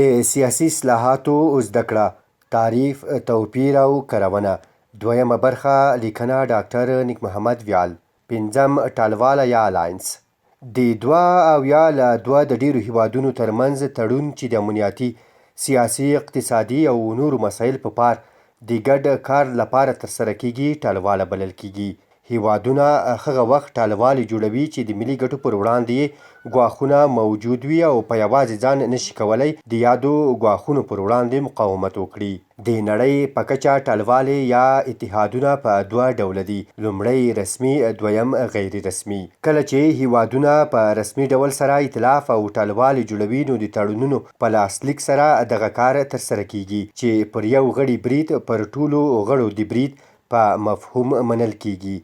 د سیاسي اصلاحاتو زده کړه، تعریف، توپیر او کارونه. دویمه برخه لیکنه ډاکټر نیک محمد ویال. پنځم ټالواله یا الاینس. د دوه او یا له دوه د ډیرو هیوادونو ترمنځ تړون چې د امنیتي، سیاسي، اقتصادي او نورو مسایل په پار د ګډ کار لپاره ترسره کیږي ټالواله بلل کیږي. هیوادونه هغه وخت ټالواله جوړوي چې د ملي ګټو پر وړاندې ګواښونه موجود وي او په یوازې ځان نشي کولی د یادو ګواښونو پر وړاندې مقاومت وکړي. د نړۍ په کچه ټالواله یا اتحادونه په دوه ډوله دي: لومړی رسمي، دویم غیر رسمي. کله چې هیوادونه په رسمي ډول سره ائتلاف او ټالواله جوړوي نو د تړونونو په لاسلیک سره دغه کار ترسره کیږي چې پر یو غړي برید پر ټولو غړو د برید په مفهوم منل کیږي.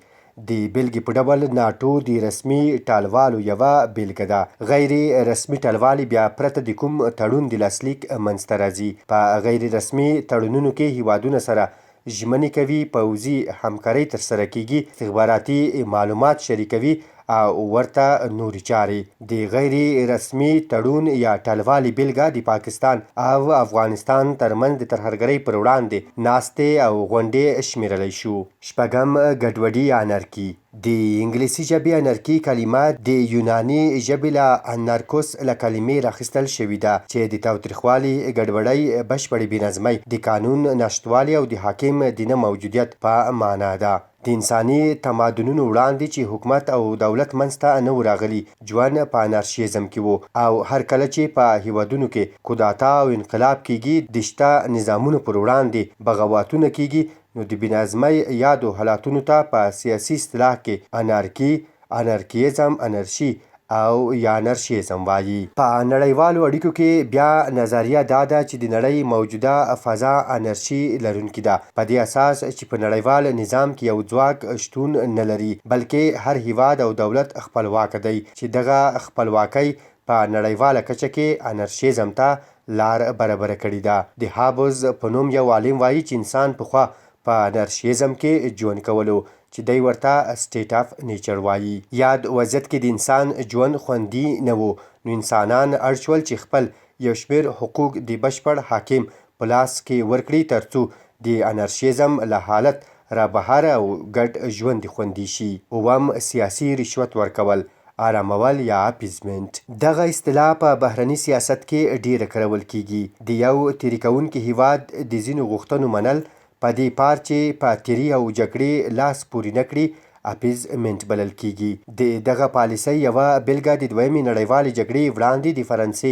د بیلګې په ډول ناټو د رسمي ټالوالو یوه بیلګه ده. غیر رسمي ټالواله بیا پرته د کوم تړون د لاسلیک منځته راځي. په غیر رسمي تړونونو کې هیوادونه سره ژمنې کوي، پوځي همکاري ترسره کیږي، استخباراتي معلومات شریکوي او ورته نورې چارې. د غیر رسمي تړون یا ټالوالې بیلګه د پاکستان او افغانستان ترمنځ د ترهګرۍ پر وړاندې ناستې او غونډې شمیرلی شو. شپږم ګډوډي یا انارکي. د انګلیسي ژبې انارکي کلمه د یوناني ژبې له انارکوس له کلمې راخیستل شوې ده چې د تاوتریخوالي، ګډوډۍ، بشپړې بېنظمۍ، د قانون نشتوالي او د حاکم د نه موجودیت په معنا ده. د انساني تمدنونو وړاندې چې حکومت او دولت منځته نه و راغلي، ژوند په انارشیزم کې و او هر کله چې په هیوادونو کې کودتا او انقلاب کیږي، د شته نظامونو پر وړاندې بغاوتونه کیږي، نو د بېنظمۍ یادو حالتونو ته په سیاسي اصطلاح کې انارکي، انارکیزم، انارشي او یا انارشیزم وایي. په نړیوالو اړیکو کې بیا نظریه دا ده چې د نړۍ موجوده فضا انارشي لرونکې ده، په دې اساس چې په نړیوال نظام کې یو ځواک شتون نه لري، بلکې هر هیواد او دولت خپلواکه دی چې دغه خپلواکۍ په نړیواله کچه کې انارشیزم ته لار برابره کړې ده. د هابز په نوم یو عالم وایي چې انسان پخوا په انارشیزم کې ژوند کولو چې دی ورته سټیټ اف نیچر وایي. یاد وضعیت کې د انسان ژوند خوندي نه و، نو انسانان اړ شول چې خپل یو شمېر حقوق د بشپړ حاکم په لاس کې ورکړي ترڅو د انارشیزم له حالت را بهر او ګډ ژوند خوندي شي. اووم سیاسي رشوت ورکول، آرامول یا اپیزمنت. دغه اصطلاح په بهرني سیاست کې ډیره کارول کیږي. د یو تېري کوونکي هیواد د ځینو غوښتنو منل په دې پار چې په تېري او جګړې لاس پورې نه کړي اپیزمنت بلل کیږي. د دغه پالیسۍ یوه بیلګه د دویمې نړیوالې جګړې وړاندې د فرانسې،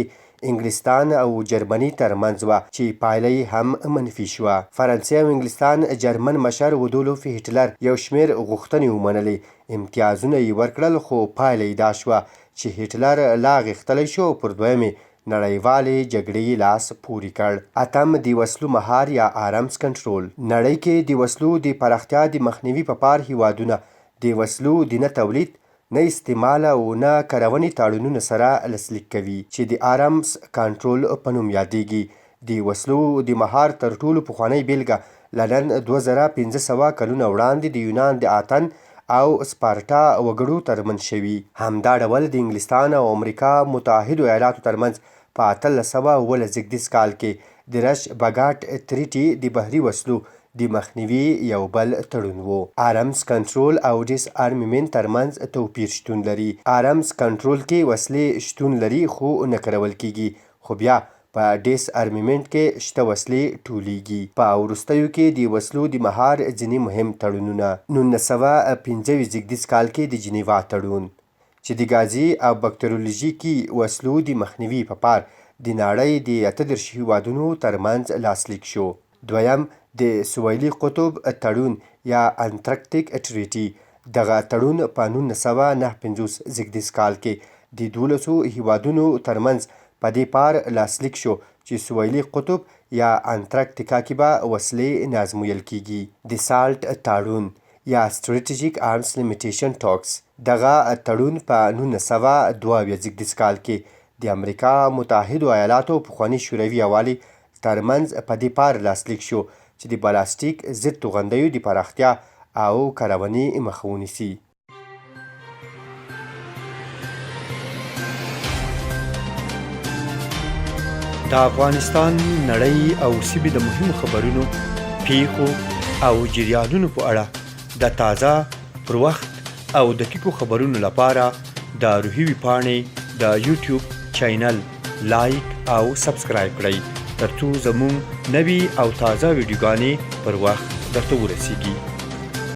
انګلستان او جرمني ترمنځ وه چې پایله یې هم منفي شوه. فرانسې او انګلستان جرمن مشر رودولف هټلر یو شمېر غوښتنې ومنلې، امتیازونه یې ورکړل، خو پایله یې دا شوه چې هټلر لا غښتلی شو او پر دویمې نړیوالې جګړې لاس پورې کړ. اتم د وسلو مهار یا آرمز کنټرول. نړۍ کې د وسلو د پراختیا د مخنیوي په پار هیوادونه د وسلو د نه تولید، نه استعمال او نه کارونې تړونونه سره لاسلیک کوي چې د آرمز کنټرول په نوم یادیږي. د وسلو د مهار تر ټولو پخوانۍ بیلګه له نن 2500 کلونه وړاندې د یونان د آتن او سپارټا وګړو ترمنځ شوي. همدا ډول د انګلستان او امریکا متحدو ایالاتو ترمنځ په 1819 زیږدیز کال کې د رش بګاټ تریټي د بحري وسلو د مخنیوي یو بل تړون و. آرمز کنټرول او ډیس آرممنت ترمنځ توپیر شتون لري. آرمز کنټرول کې وسلې شتون لري خو نه کارول کیږي، خو بیا په ډیس آرممنت کې شته وسلې ټولیږي. په وروستیو کې د وسلو د مهار ځینې مهم تړونونه: 1925 زیږدیز کال کې د جنیوا تړون چې د ګازي او بکتریولوژیکي وسلو د مخنیوي په پار د نړۍ د 38 هیوادونو ترمنځ لاسلیک شو. دویم د سویلي قطب تړون یا انټارکټیک ټریټي. دغه تړون په 1959 زیږدیز کال کې د 12 هیوادونو ترمنځ په دې پار لاسلیک شو چې سویلي قطب یا انټارکټیکا کې به وسلې نه ازمویل کیږي. د سالټ تړون یا ستراتیژیک آرمز لیمیټیشن ټاکس. دغه تړون په 1922 زیږدیز کال کې د امریکا متحدو ایالاتو او پخواني شوروي هوالې ترمنځ په دې پار لاسلیک شو چې د بالاسټیک ضد توغندیو د پراختیا او کارونې مخه ونیسي. د افغانستان نړۍ او سیمې د مهمو خبرونو، پیښو او جریانونو په اړه د تازه، پر وخت او دقیقو خبرونو لپاره د روحي ویبپاڼې د یوټیوب چینل لایک او سبسکرایب کړئ، ترڅو زموږ نوي او تازه ویډیوګانې پر وخت درته ورسیږي.